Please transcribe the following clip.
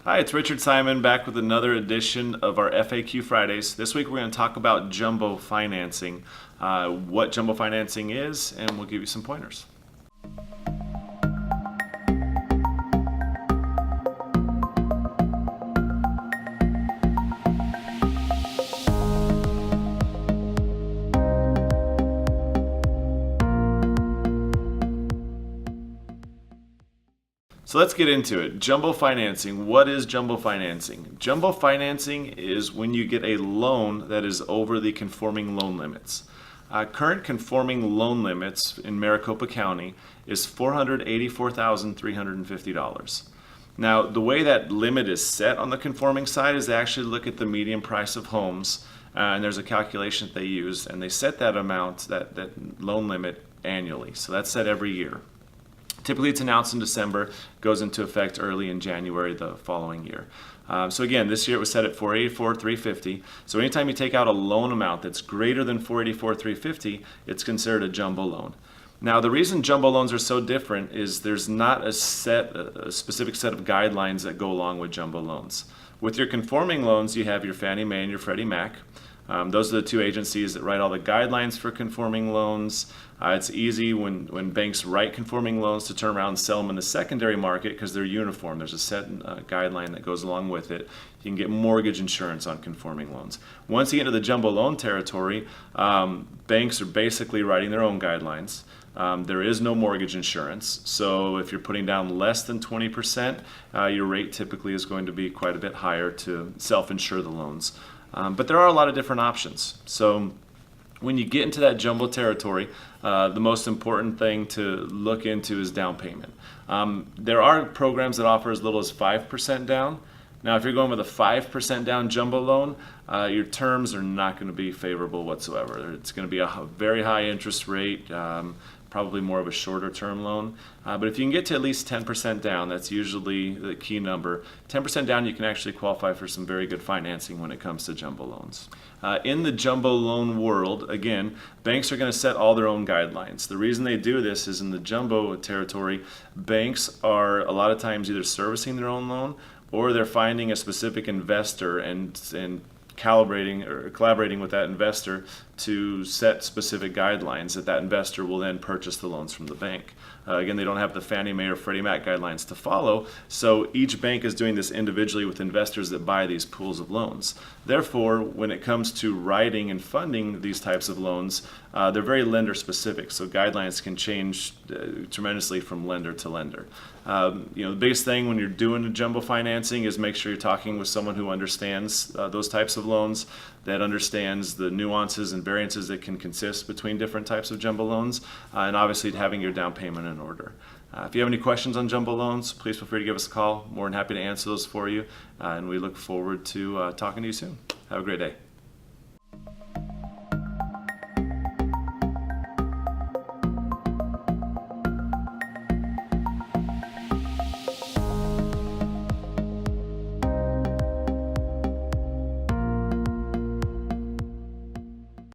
Hi, it's Richard Simon back with another edition of our FAQ Fridays. This week we're going to talk about jumbo financing, what jumbo financing is, and we'll give you some pointers. So let's get into it. Jumbo financing. What is jumbo financing? Jumbo financing is when you get a loan that is over the conforming loan limits. Current conforming loan limits in Maricopa County is $484,350. Now, the way that limit is set on the conforming side is they actually look at the median price of homes, and there's a calculation that they use, and they set that amount, that loan limit annually. So that's set every year. Typically it's announced in December, goes into effect early in January the following year. So again, this year it was set at $484,350. So anytime you take out a loan amount that's greater than $484,350, it's considered a jumbo loan. Now the reason jumbo loans are so different is there's not a specific set of guidelines that go along with jumbo loans. With your conforming loans, you have your Fannie Mae and your Freddie Mac. Those are the two agencies that write all the guidelines for conforming loans. It's easy when banks write conforming loans to turn around and sell them in the secondary market because they're uniform. There's a set guideline that goes along with it. You can get mortgage insurance on conforming loans. Once you get into the jumbo loan territory, banks are basically writing their own guidelines. There is no mortgage insurance, so if you're putting down less than 20%, your rate typically is going to be quite a bit higher to self-insure the loans. But there are a lot of different options. So when you get into that jumbo territory, the most important thing to look into is down payment. There are programs that offer as little as 5% down. Now, if you're going with a 5% down jumbo loan, your terms are not going to be favorable whatsoever. It's going to be a very high interest rate, probably more of a shorter term loan. But if you can get to at least 10% down, that's usually the key number. 10% down, you can actually qualify for some very good financing when it comes to jumbo loans. In the jumbo loan world, again, banks are going to set all their own guidelines. The reason they do this is in the jumbo territory, banks are a lot of times either servicing their own loan or they're finding a specific investor and calibrating or collaborating with that investor to set specific guidelines that investor will then purchase the loans from the bank. Again, they don't have the Fannie Mae or Freddie Mac guidelines to follow, so each bank is doing this individually with investors that buy these pools of loans. Therefore, when it comes to writing and funding these types of loans, they're very lender specific, so guidelines can change tremendously from lender to lender. The biggest thing when you're doing a jumbo financing is make sure you're talking with someone who understands those types of loans, that understands the nuances and variances that can consist between different types of jumbo loans, and obviously having your down payment in order. If you have any questions on jumbo loans, please feel free to give us a call. More than happy to answer those for you, and we look forward to talking to you soon. Have a great day.